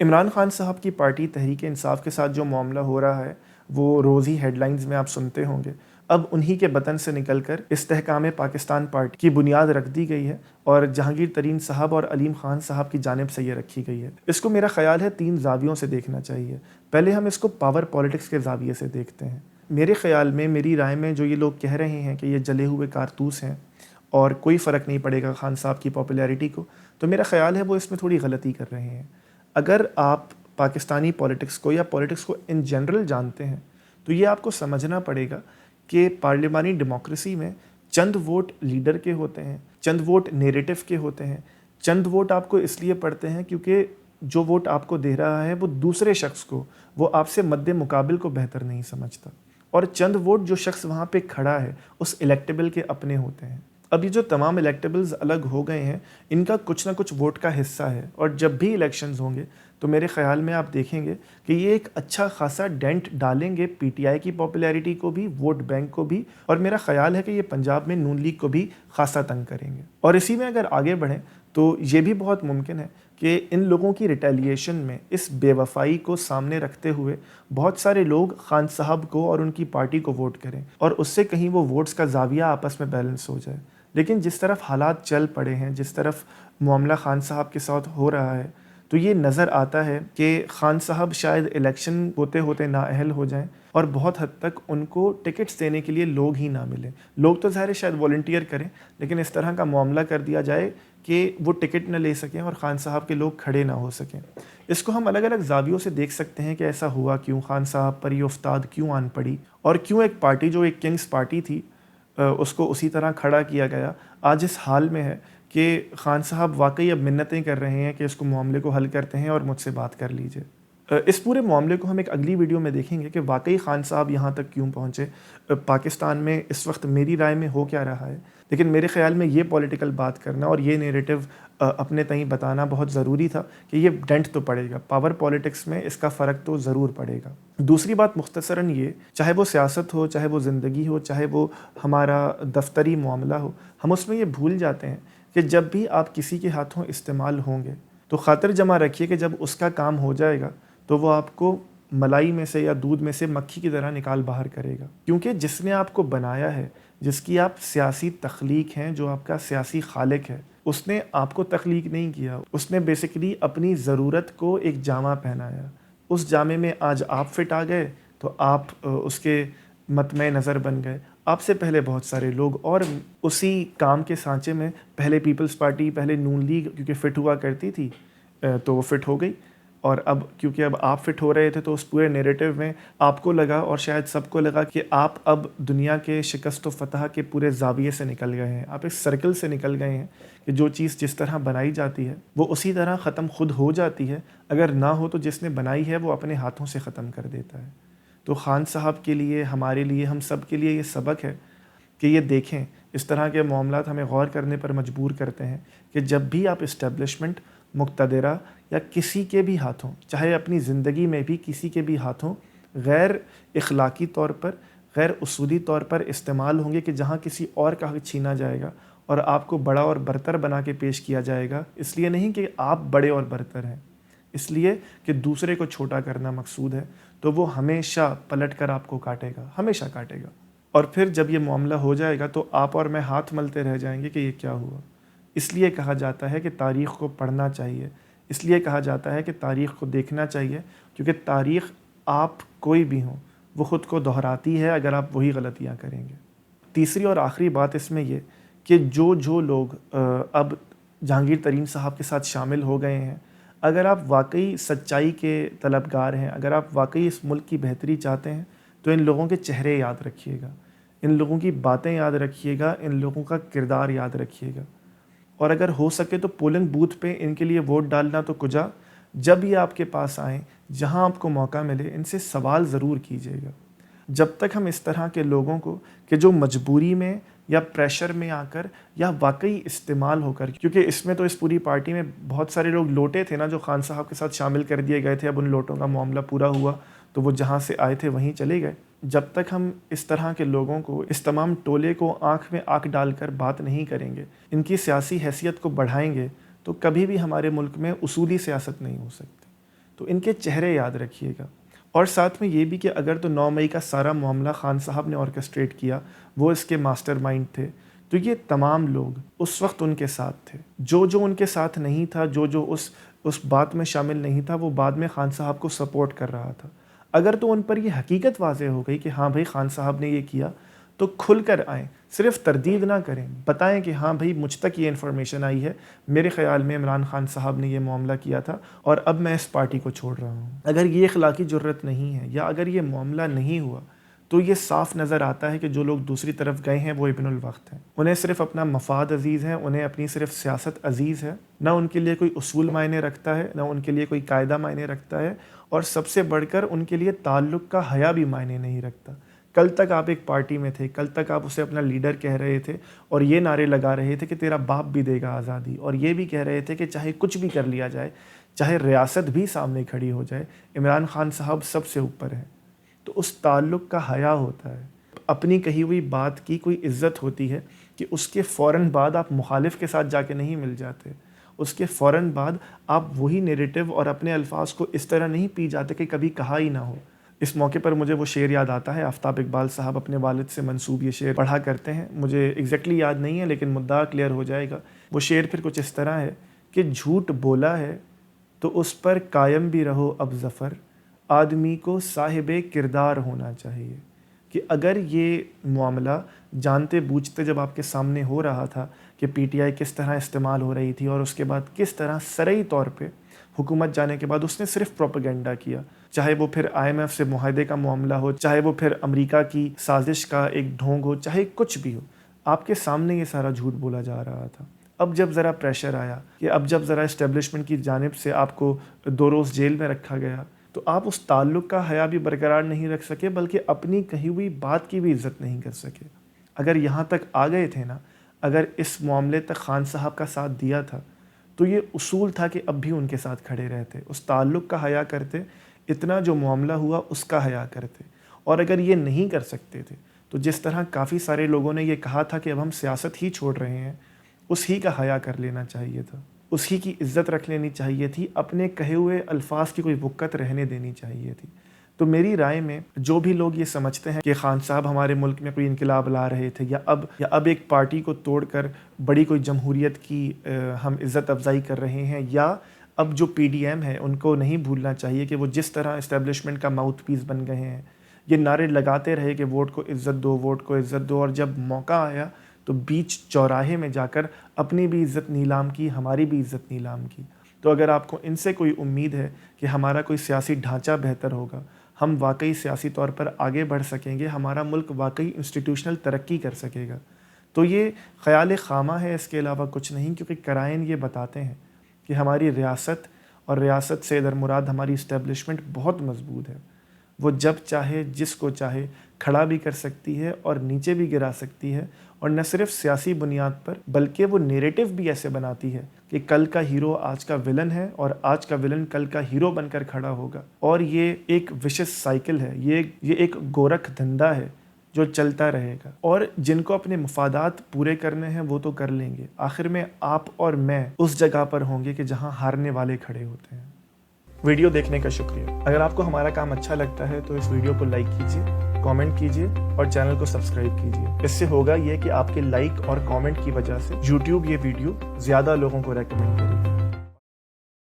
عمران خان صاحب کی پارٹی تحریک انصاف کے ساتھ جو معاملہ ہو رہا ہے وہ روز ہی ہیڈ لائنز میں آپ سنتے ہوں گے. اب انہی کے بطن سے نکل کر استحکام پاکستان پارٹی کی بنیاد رکھ دی گئی ہے اور جہانگیر ترین صاحب اور علیم خان صاحب کی جانب سے یہ رکھی گئی ہے. اس کو میرا خیال ہے 3 زاویوں سے دیکھنا چاہیے. پہلے ہم اس کو پاور پالیٹکس کے زاویے سے دیکھتے ہیں. میرے خیال میں، میری رائے میں، جو یہ لوگ کہہ رہے ہیں کہ یہ جلے ہوئے کارتوس ہیں اور کوئی فرق نہیں پڑے گا خان صاحب کی پاپولیرٹی کو، تو میرا خیال ہے وہ اس میں تھوڑی غلطی کر رہے ہیں. اگر آپ پاکستانی پولیٹکس کو یا پولیٹکس کو ان جنرل جانتے ہیں تو یہ آپ کو سمجھنا پڑے گا کہ پارلیمانی ڈیموکریسی میں چند ووٹ لیڈر کے ہوتے ہیں، چند ووٹ نیریٹو کے ہوتے ہیں، چند ووٹ آپ کو اس لیے پڑتے ہیں کیونکہ جو ووٹ آپ کو دے رہا ہے وہ دوسرے شخص کو، وہ آپ سے مد مقابل کو بہتر نہیں سمجھتا، اور چند ووٹ جو شخص وہاں پہ کھڑا ہے اس الیکٹیبل کے اپنے ہوتے ہیں. اب یہ جو تمام الیکٹیبلز الگ ہو گئے ہیں ان کا کچھ نہ کچھ ووٹ کا حصہ ہے، اور جب بھی الیکشنز ہوں گے تو میرے خیال میں آپ دیکھیں گے کہ یہ ایک اچھا خاصا ڈینٹ ڈالیں گے پی ٹی آئی کی پاپولیرٹی کو بھی، ووٹ بینک کو بھی، اور میرا خیال ہے کہ یہ پنجاب میں نون لیگ کو بھی خاصا تنگ کریں گے. اور اسی میں اگر آگے بڑھیں تو یہ بھی بہت ممکن ہے کہ ان لوگوں کی ریٹیلیشن میں اس بے وفائی کو سامنے رکھتے ہوئے بہت سارے لوگ خان صاحب کو اور ان کی پارٹی کو ووٹ کریں اور اس سے کہیں وہ ووٹس کا زاویہ آپس میں بیلنس ہو جائے. لیکن جس طرف حالات چل پڑے ہیں، جس طرف معاملہ خان صاحب کے ساتھ ہو رہا ہے، تو یہ نظر آتا ہے کہ خان صاحب شاید الیکشن ہوتے ہوتے نااہل ہو جائیں اور بہت حد تک ان کو ٹکٹس دینے کے لیے لوگ ہی نہ ملیں. لوگ تو ظاہر ہے شاید والنٹیئر کریں، لیکن اس طرح کا معاملہ کر دیا جائے کہ وہ ٹکٹ نہ لے سکیں اور خان صاحب کے لوگ کھڑے نہ ہو سکیں. اس کو ہم الگ الگ زاویوں سے دیکھ سکتے ہیں کہ ایسا ہوا کیوں، خان صاحب پر یہ افتاد کیوں آن پڑی، اور کیوں ایک پارٹی جو ایک کنگز پارٹی تھی اس کو اسی طرح کھڑا کیا گیا. آج اس حال میں ہے کہ خان صاحب واقعی اب منتیں کر رہے ہیں کہ اس کو معاملے کو حل کرتے ہیں اور مجھ سے بات کر لیجئے. اس پورے معاملے کو ہم ایک اگلی ویڈیو میں دیکھیں گے کہ واقعی خان صاحب یہاں تک کیوں پہنچے، پاکستان میں اس وقت میری رائے میں ہو کیا رہا ہے. لیکن میرے خیال میں یہ پولیٹیکل بات کرنا اور یہ نیریٹو اپنے تئیں بتانا بہت ضروری تھا کہ یہ ڈنٹ تو پڑے گا، پاور پولیٹکس میں اس کا فرق تو ضرور پڑے گا. دوسری بات مختصراً یہ، چاہے وہ سیاست ہو، چاہے وہ زندگی ہو، چاہے وہ ہمارا دفتری معاملہ ہو، ہم اس میں یہ بھول جاتے ہیں کہ جب بھی آپ کسی کے ہاتھوں استعمال ہوں گے تو خاطر جمع رکھیے کہ جب اس کا کام ہو جائے گا تو وہ آپ کو ملائی میں سے یا دودھ میں سے مکھی کی طرح نکال باہر کرے گا. کیونکہ جس نے آپ کو بنایا ہے، جس کی آپ سیاسی تخلیق ہیں، جو آپ کا سیاسی خالق ہے، اس نے آپ کو تخلیق نہیں کیا. اس نے بیسیکلی اپنی ضرورت کو ایک جامہ پہنایا. اس جامے میں آج آپ فٹ آ گئے تو آپ اس کے مطمع نظر بن گئے. آپ سے پہلے بہت سارے لوگ اور اسی کام کے سانچے میں، پہلے پیپلز پارٹی، پہلے نون لیگ کیونکہ فٹ ہوا کرتی تھی تو وہ فٹ ہو گئی، اور اب کیونکہ اب آپ فٹ ہو رہے تھے تو اس پورے نیریٹو میں آپ کو لگا اور شاید سب کو لگا کہ آپ اب دنیا کے شکست و فتح کے پورے زاویے سے نکل گئے ہیں، آپ اس سرکل سے نکل گئے ہیں کہ جو چیز جس طرح بنائی جاتی ہے وہ اسی طرح ختم خود ہو جاتی ہے، اگر نہ ہو تو جس نے بنائی ہے وہ اپنے ہاتھوں سے ختم کر دیتا ہے. تو خان صاحب کے لیے، ہمارے لیے، ہم سب کے لیے یہ سبق ہے کہ یہ دیکھیں، اس طرح کے معاملات ہمیں غور کرنے پر مجبور کرتے ہیں کہ جب بھی آپ اسٹیبلشمنٹ، مقتدرہ یا کسی کے بھی ہاتھوں، چاہے اپنی زندگی میں بھی کسی کے بھی ہاتھوں غیر اخلاقی طور پر، غیر اصولی طور پر استعمال ہوں گے کہ جہاں کسی اور کا حق چھینا جائے گا اور آپ کو بڑا اور برتر بنا کے پیش کیا جائے گا، اس لیے نہیں کہ آپ بڑے اور برتر ہیں، اس لیے کہ دوسرے کو چھوٹا کرنا مقصود ہے، تو وہ ہمیشہ پلٹ کر آپ کو کاٹے گا، ہمیشہ کاٹے گا. اور پھر جب یہ معاملہ ہو جائے گا تو آپ اور میں ہاتھ ملتے رہ جائیں گے کہ یہ کیا ہوا. اس لیے کہا جاتا ہے کہ تاریخ کو پڑھنا چاہیے، اس لیے کہا جاتا ہے کہ تاریخ کو دیکھنا چاہیے، کیونکہ تاریخ آپ کوئی بھی ہوں وہ خود کو دہراتی ہے اگر آپ وہی غلطیاں کریں گے. تیسری اور آخری بات اس میں یہ کہ جو لوگ اب جہانگیر ترین صاحب کے ساتھ شامل ہو گئے ہیں، اگر آپ واقعی سچائی کے طلبگار ہیں، اگر آپ واقعی اس ملک کی بہتری چاہتے ہیں تو ان لوگوں کے چہرے یاد رکھیے گا، ان لوگوں کی باتیں یاد رکھیے گا، ان لوگوں کا کردار یاد رکھیے گا. اور اگر ہو سکے تو پولنگ بوتھ پہ ان کے لیے ووٹ ڈالنا تو کجا، جب یہ آپ کے پاس آئیں، جہاں آپ کو موقع ملے، ان سے سوال ضرور کیجیے گا. جب تک ہم اس طرح کے لوگوں کو کہ جو مجبوری میں یا پریشر میں آ کر یا واقعی استعمال ہو کر، کیونکہ اس میں تو اس پوری پارٹی میں بہت سارے لوگ لوٹے تھے نا جو خان صاحب کے ساتھ شامل کر دیے گئے تھے، اب ان لوٹوں کا معاملہ پورا ہوا تو وہ جہاں سے آئے تھے وہیں چلے گئے. جب تک ہم اس طرح کے لوگوں کو، اس تمام ٹولے کو آنکھ میں آنکھ ڈال کر بات نہیں کریں گے، ان کی سیاسی حیثیت کو بڑھائیں گے، تو کبھی بھی ہمارے ملک میں اصولی سیاست نہیں ہو سکتی. تو ان کے چہرے یاد رکھیے گا. اور ساتھ میں یہ بھی کہ اگر تو 9 مئی کا سارا معاملہ خان صاحب نے آرکسٹریٹ کیا، وہ اس کے ماسٹر مائنڈ تھے، تو یہ تمام لوگ اس وقت ان کے ساتھ تھے. جو ان کے ساتھ نہیں تھا، جو اس بات میں شامل نہیں تھا، وہ بعد میں خان صاحب کو سپورٹ کر رہا تھا. اگر تو ان پر یہ حقیقت واضح ہو گئی کہ ہاں بھائی خان صاحب نے یہ کیا، تو کھل کر آئیں، صرف تردید نہ کریں، بتائیں کہ ہاں بھائی مجھ تک یہ انفارمیشن آئی ہے، میرے خیال میں عمران خان صاحب نے یہ معاملہ کیا تھا اور اب میں اس پارٹی کو چھوڑ رہا ہوں. اگر یہ اخلاقی جرت نہیں ہے یا اگر یہ معاملہ نہیں ہوا، تو یہ صاف نظر آتا ہے کہ جو لوگ دوسری طرف گئے ہیں وہ ابن الوقت ہیں. انہیں صرف اپنا مفاد عزیز ہے، انہیں اپنی صرف سیاست عزیز ہے، نہ ان کے لیے کوئی اصول معنی رکھتا ہے، نہ ان کے لیے کوئی قاعدہ معنی رکھتا ہے، اور سب سے بڑھ کر ان کے لیے تعلق کا حیا بھی معنی نہیں رکھتا. کل تک آپ ایک پارٹی میں تھے، کل تک آپ اسے اپنا لیڈر کہہ رہے تھے اور یہ نعرے لگا رہے تھے کہ تیرا باپ بھی دے گا آزادی، اور یہ بھی کہہ رہے تھے کہ چاہے کچھ بھی کر لیا جائے، چاہے ریاست بھی سامنے کھڑی ہو جائے، عمران خان صاحب سب سے اوپر ہیں. تو اس تعلق کا حیا ہوتا ہے، اپنی کہی ہوئی بات کی کوئی عزت ہوتی ہے کہ اس کے فوراً بعد آپ مخالف کے ساتھ جا کے نہیں مل جاتے، اس کے فوراً بعد آپ وہی نیریٹو اور اپنے الفاظ کو اس طرح نہیں پی جاتے کہ کبھی کہا ہی نہ ہو. اس موقع پر مجھے وہ شعر یاد آتا ہے، آفتاب اقبال صاحب اپنے والد سے منسوب یہ شعر پڑھا کرتے ہیں، مجھے ایگزیکٹلی یاد نہیں ہے لیکن مدعا کلیئر ہو جائے گا. وہ شعر پھر کچھ اس طرح ہے کہ جھوٹ بولا ہے تو اس پر قائم بھی رہو اب ظفر، آدمی کو صاحب کردار ہونا چاہیے. کہ اگر یہ معاملہ جانتے بوجھتے جب آپ کے سامنے ہو رہا تھا کہ پی ٹی آئی کس طرح استعمال ہو رہی تھی اور اس کے بعد کس طرح سرعی طور پہ حکومت جانے کے بعد اس نے صرف پروپیگنڈا کیا، چاہے وہ پھر IMF سے معاہدے کا معاملہ ہو، چاہے وہ پھر امریکہ کی سازش کا ایک ڈھونگ ہو، چاہے کچھ بھی ہو، آپ کے سامنے یہ سارا جھوٹ بولا جا رہا تھا. اب جب ذرا پریشر آیا کہ اب جب ذرا اسٹیبلشمنٹ کی جانب سے آپ کو 2 روز جیل میں رکھا گیا، تو آپ اس تعلق کا حیا بھی برقرار نہیں رکھ سکے، بلکہ اپنی کہی ہوئی بات کی بھی عزت نہیں کر سکے. اگر یہاں تک آ گئے تھے نا، اگر اس معاملے تک خان صاحب کا ساتھ دیا تھا، تو یہ اصول تھا کہ اب بھی ان کے ساتھ کھڑے رہتے، اس تعلق کا حیا کرتے، اتنا جو معاملہ ہوا اس کا حیا کرتے. اور اگر یہ نہیں کر سکتے تھے تو جس طرح کافی سارے لوگوں نے یہ کہا تھا کہ اب ہم سیاست ہی چھوڑ رہے ہیں، اس ہی کا حیا کر لینا چاہیے تھا، اس ہی کی عزت رکھ لینی چاہیے تھی، اپنے کہے ہوئے الفاظ کی کوئی وقت رہنے دینی چاہیے تھی. تو میری رائے میں جو بھی لوگ یہ سمجھتے ہیں کہ خان صاحب ہمارے ملک میں کوئی انقلاب لا رہے تھے یا اب ایک پارٹی کو توڑ کر بڑی کوئی جمہوریت کی ہم عزت افزائی کر رہے ہیں، یا اب جو PDM ہے ان کو نہیں بھولنا چاہیے کہ وہ جس طرح اسٹیبلشمنٹ کا ماؤتھ پیس بن گئے ہیں، یہ نعرے لگاتے رہے کہ ووٹ کو عزت دو، ووٹ کو عزت دو، اور جب موقع آیا تو بیچ چوراہے میں جا کر اپنی بھی عزت نیلام کی، ہماری بھی عزت نیلام کی. تو اگر آپ کو ان سے کوئی امید ہے کہ ہمارا کوئی سیاسی ڈھانچہ بہتر ہوگا، ہم واقعی سیاسی طور پر آگے بڑھ سکیں گے، ہمارا ملک واقعی انسٹیٹیوشنل ترقی کر سکے گا، تو یہ خیال خامہ ہے، اس کے علاوہ کچھ نہیں. کیونکہ قرائن یہ بتاتے ہیں کہ ہماری ریاست اور ریاست سے ادھر مراد ہماری اسٹیبلشمنٹ بہت مضبوط ہے. وہ جب چاہے جس کو چاہے کھڑا بھی کر سکتی ہے اور نیچے بھی گرا سکتی ہے، اور نہ صرف سیاسی بنیاد پر بلکہ وہ نیریٹو بھی ایسے بناتی ہے کہ کل کا ہیرو آج کا ولن ہے اور آج کا ولن کل کا ہیرو بن کر کھڑا ہوگا. اور یہ ایک وشس سائیکل ہے، یہ ایک گورکھ دھندا ہے جو چلتا رہے گا. اور جن کو اپنے مفادات پورے کرنے ہیں وہ تو کر لیں گے، آخر میں آپ اور میں اس جگہ پر ہوں گے کہ جہاں ہارنے والے کھڑے ہوتے ہیں. ویڈیو دیکھنے کا شکریہ. اگر آپ کو ہمارا کام اچھا لگتا ہے تو اس ویڈیو کو لائک کیجیے، کامنٹ کیجیے اور چینل کو سبسکرائب کیجیے. اس سے ہوگا یہ کہ آپ کے لائک اور کامنٹ کی وجہ سے YouTube یہ ویڈیو زیادہ لوگوں کو ریکمینڈ کرے گی.